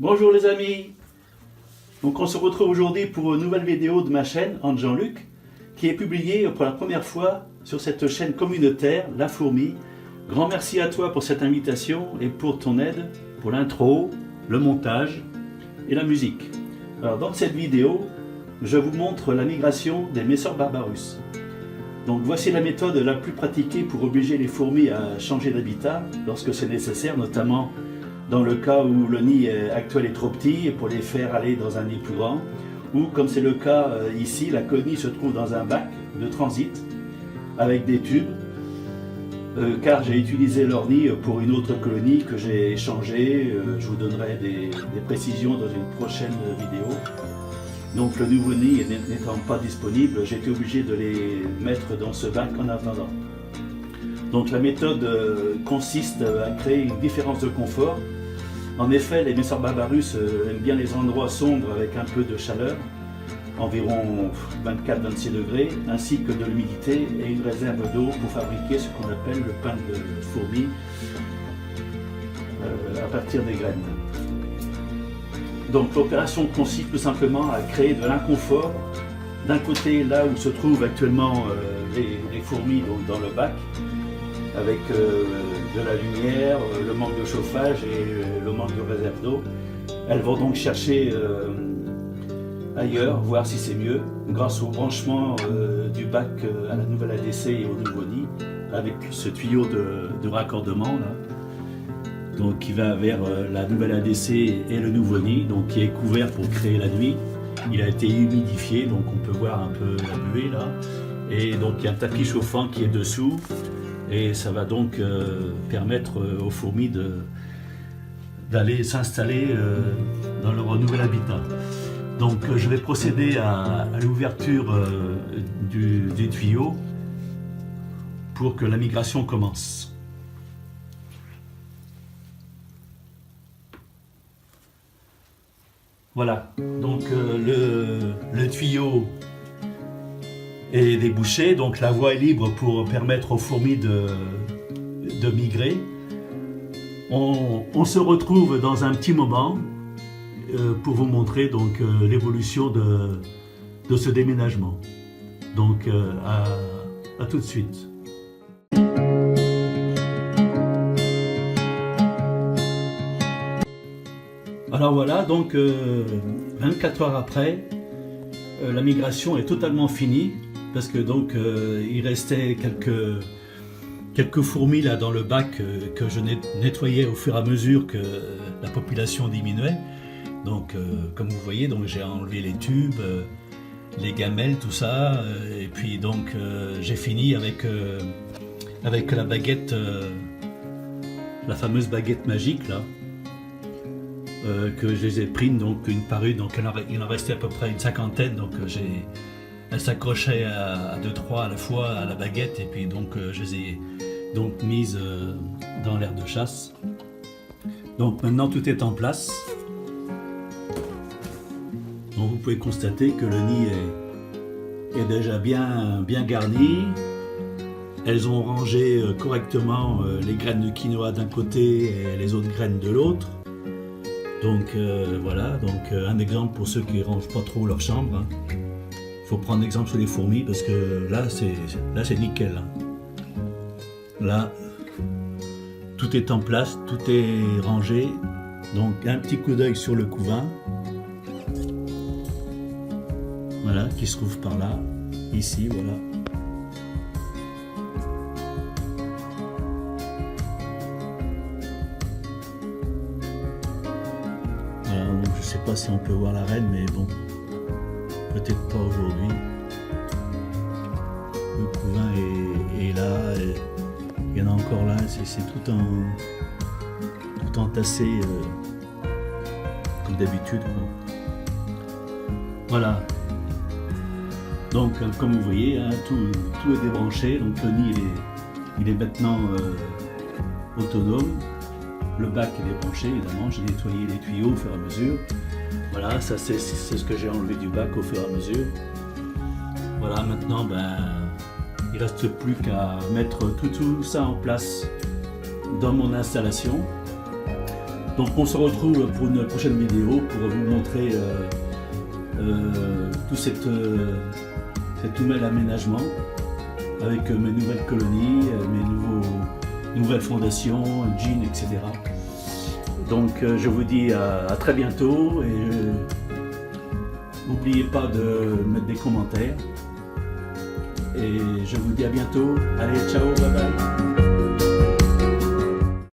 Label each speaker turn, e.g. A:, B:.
A: Bonjour les amis. Donc on se retrouve aujourd'hui pour une nouvelle vidéo de ma chaîne, Anne Jean-Luc, qui est publiée pour la première fois sur cette chaîne communautaire, La Fourmi. Grand merci à toi pour cette invitation et pour ton aide, pour l'intro, le montage et la musique. Alors dans cette vidéo, je vous montre la migration des Messor barbarus. Donc voici la méthode la plus pratiquée pour obliger les fourmis à changer d'habitat lorsque c'est nécessaire, notamment dans le cas où le nid actuel est trop petit et pour les faire aller dans un nid plus grand, ou comme c'est le cas ici, la colonie se trouve dans un bac de transit avec des tubes, car j'ai utilisé leur nid pour une autre colonie que j'ai échangée. Je vous donnerai des précisions dans une prochaine vidéo. Donc le nouveau nid n'étant pas disponible, j'ai été obligé de les mettre dans ce bac en attendant. Donc la méthode consiste à créer une différence de confort. En effet, les Messor barbarus aiment bien les endroits sombres avec un peu de chaleur, environ 24-26 degrés, ainsi que de l'humidité et une réserve d'eau pour fabriquer ce qu'on appelle le pain de fourmi à partir des graines. Donc l'opération consiste tout simplement à créer de l'inconfort. D'un côté, là où se trouvent actuellement les fourmis, donc dans le bac, avec de la lumière, le manque de chauffage et le manque de réserve d'eau. Elles vont donc chercher ailleurs, voir si c'est mieux, grâce au branchement du bac à la nouvelle ADC et au nouveau nid, avec ce tuyau de raccordement là, donc qui va vers la nouvelle ADC et le nouveau nid, donc qui est couvert pour créer la nuit. Il a été humidifié, donc on peut voir un peu la buée là, et donc il y a un tapis chauffant qui est dessous. Et ça va donc permettre aux fourmis d'aller s'installer dans leur nouvel habitat. Donc je vais procéder à l'ouverture du tuyau pour que la migration commence. Voilà, donc le tuyau est débouché, donc la voie est libre pour permettre aux fourmis de migrer. On se retrouve dans un petit moment pour vous montrer donc l'évolution de ce déménagement. Donc à tout de suite. Alors voilà, donc 24 heures après, la migration est totalement finie. Parce que donc il restait quelques fourmis là dans le bac que je nettoyais au fur et à mesure que la population diminuait. Donc comme vous voyez, donc j'ai enlevé les tubes, les gamelles, tout ça, et puis donc j'ai fini avec la baguette, la fameuse baguette magique là, que je les ai prises donc une par une. Donc il en restait à peu près une cinquantaine, donc elle s'accrochait à 2-3 à la fois à la baguette, et puis donc je les ai donc mises dans l'air de chasse. Donc maintenant tout est en place. Donc vous pouvez constater que le nid est déjà bien garni. Elles ont rangé correctement les graines de quinoa d'un côté et les autres graines de l'autre. Donc voilà, donc un exemple pour ceux qui ne rangent pas trop leur chambre. Hein. Il faut prendre exemple sur les fourmis parce que là c'est nickel. Là, tout est en place, tout est rangé. Donc un petit coup d'œil sur le couvain. Voilà, qui se trouve par là, ici, voilà. Voilà, donc je sais pas si on peut voir la reine, mais bon. Peut-être pas aujourd'hui. Le couvain est là, et il y en a encore là, c'est tout entassé comme d'habitude. Voilà. Donc comme vous voyez, hein, tout est débranché, donc le nid il est maintenant autonome. Le bac est débranché, évidemment, j'ai nettoyé les tuyaux au fur et à mesure. Voilà, ça c'est ce que j'ai enlevé du bac au fur et à mesure. Voilà, maintenant il ne reste plus qu'à mettre tout ça en place dans mon installation. Donc on se retrouve pour une prochaine vidéo pour vous montrer tout cet nouvel aménagement avec mes nouvelles colonies, mes nouvelles fondations, jeans, etc. Donc je vous dis à très bientôt et n'oubliez pas de mettre des commentaires et je vous dis à bientôt. Allez, ciao, bye bye.